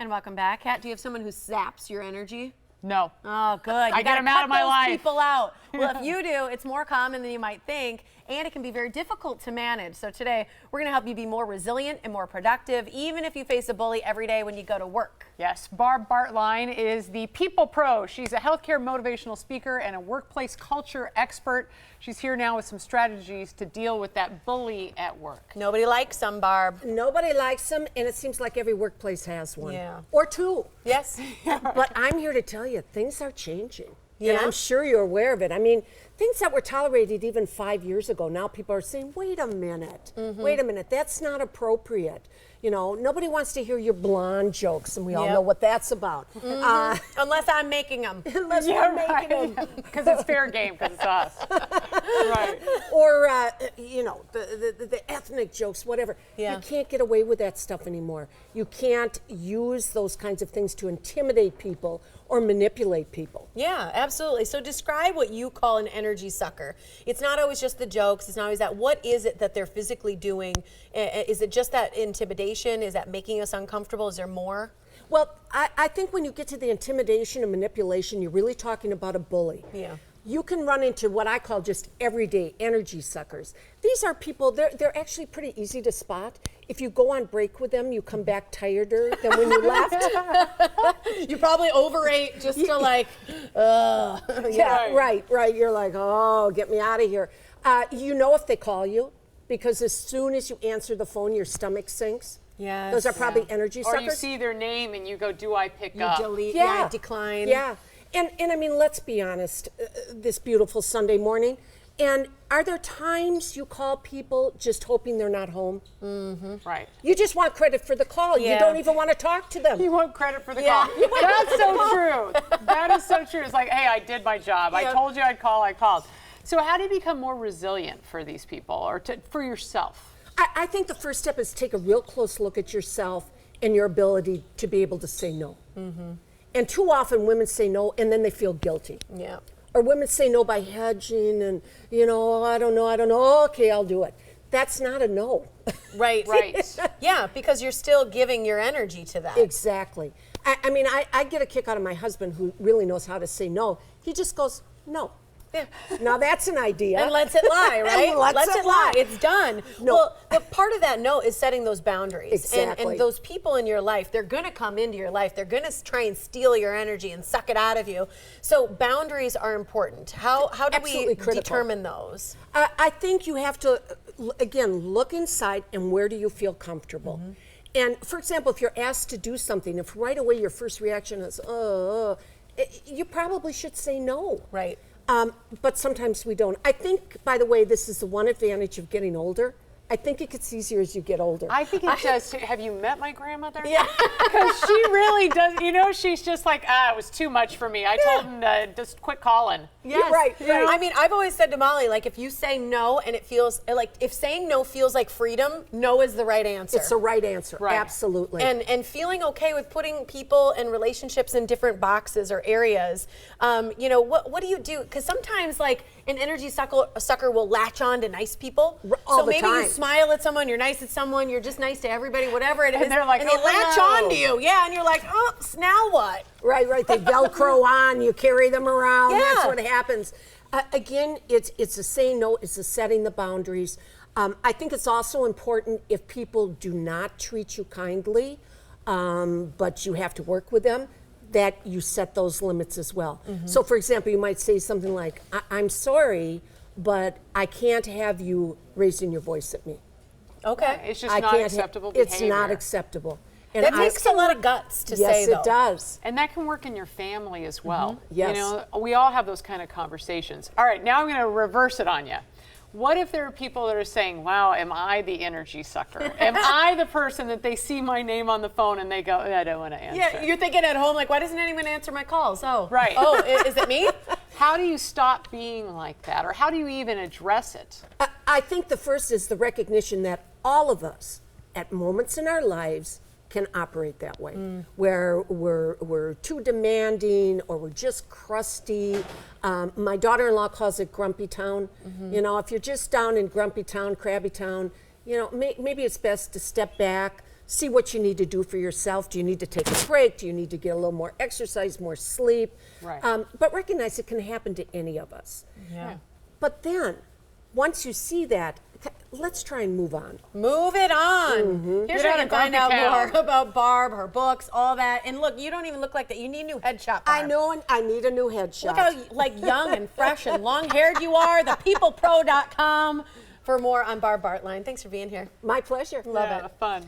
And welcome back. Kat, do you have someone who zaps your energy? No. Oh, good. I get them out of my life. People out. Well, if you do, it's more common than you might think, and it can be very difficult to manage. So today, we're going to help you be more resilient and more productive, even if you face a bully every day when you go to work. Yes, Barb Bartlein is the people pro. She's a healthcare motivational speaker and a workplace culture expert. She's here now with some strategies to deal with that bully at work. Nobody likes them, Barb. Nobody likes them, and it seems like every workplace has one. Yeah. Or two. Yes. But I'm here to tell you, things are changing. Yeah. And I'm sure you're aware of it. I mean, things that were tolerated even 5 years ago, now people are saying, wait a minute, wait a minute, that's not appropriate. You know, nobody wants to hear your blonde jokes, and we all know what that's about. Unless I'm making them. Unless we're making them. Because it's fair game, because it's us. Right. Or, you know, the ethnic jokes, whatever. Yeah. You can't get away with that stuff anymore. You can't use those kinds of things to intimidate people or manipulate people. Yeah, absolutely. So describe what you call an energy sucker. It's not always just the jokes. It's not always that. What is it that they're physically doing? Is it just that intimidation? Is that making us uncomfortable? Is there more? Well, I think when you get to the intimidation and manipulation, you're really talking about a bully. Yeah. You can run into what I call just everyday energy suckers. These are people, they're actually pretty easy to spot. If you go on break with them, you come back tireder than when you left. You probably overate just to like, Yeah, right. You're like, oh, get me out of here. You know if they call you, because as soon as you answer the phone, your stomach sinks. Yes. Those are probably energy Or suckers. you see their name and you go, do I pick you up? delete, Yeah. decline. Yeah. And I mean, let's be honest, this beautiful Sunday morning, and are there times you call people just hoping they're not home? Right. You just want credit for the call. Yeah. You don't even want to talk to them. You want credit for the Yeah. call. That's so true. That is so true. It's like, hey, I did my job. I told you I'd call, I called. So how do you become more resilient for these people or for yourself? I think the first step is take a real close look at yourself and your ability to be able to say no. And too often women say no and then they feel guilty. Yeah. Or women say no by hedging and, you know, I don't know, okay, I'll do it. That's not a no. Right. Yeah, because you're still giving your energy to that. Exactly. I mean, I get a kick out of my husband who really knows how to say no. He just goes, no. Yeah. Now that's an idea. And lets it lie, right? And lets it lie. It's done. No. Well, but part of that no is setting those boundaries. Exactly. And those people in your life, they're going to come into your life. They're going to try and steal your energy and suck it out of you. So boundaries are important. How do Absolutely we critical. determine those? I think you have to, again, look inside and where do you feel comfortable. And for example, if you're asked to do something, if right away your first reaction is, you probably should say no. Right. But sometimes we don't. I think, by the way, this is the one advantage of getting older. I think it gets easier as you get older. I think it does too. Have you met my grandmother? Yeah. Because she really does, you know, she's just like, it was too much for me. I told him to just quit calling. Yes. Right. I mean, I've always said to Molly, like, if you say no and it feels like, if saying no feels like freedom, no is the right answer. It's the right answer. Right. Absolutely. And feeling okay with putting people and relationships in different boxes or areas. You know, what do you do? Because sometimes, like, an energy sucker will latch on to nice people. All so the maybe time. you smile at someone, you're nice at someone, you're just nice to everybody, whatever it is. And they're like, and they "Oh, latch no." on to you. Yeah, and you're like, oops, now what? Right. They Velcro on, you carry them around. Yeah. That's what happens. Again, it's a saying no, it's a setting the boundaries. I think it's also important if people do not treat you kindly, but you have to work with them, that you set those limits as well. So for example, you might say something like, I'm sorry, but I can't have you raising your voice at me. Okay. It's just I not can't acceptable It's behavior. not acceptable. And That takes a lot of guts to say, yes, though. it does. And that can work in your family as well. Yes. You know, we all have those kind of conversations. All right, now I'm going to reverse it on you. What if there are people that are saying, wow, am I the energy sucker? Am I the person that they see my name on the phone and they go, I don't want to answer? Yeah, you're thinking at home, like, why doesn't anyone answer my calls? Oh, Right. Oh, is it me? How do you stop being like that? Or how do you even address it? I think the first is the recognition that all of us, at moments in our lives, can operate that way, where we're too demanding or we're just crusty. My daughter-in-law calls it grumpy town. You know, if you're just down in grumpy town, crabby town, you know, maybe it's best to step back, see what you need to do for yourself. Do you need to take a break? Do you need to get a little more exercise, more sleep? Right. But recognize it can happen to any of us. Yeah. But then, once you see that, let's try and move on. Move it on. Here's Get where out you of can find out grumpy more cow. about Barb, her books, all that. And look, you don't even look like that. You need a new headshot, Barb. I know, and I need a new headshot. Look how like young and fresh and long-haired you are. ThePeoplePro.com for more on Barb Bartlein. Thanks for being here. My pleasure. Love Yeah, it. fun.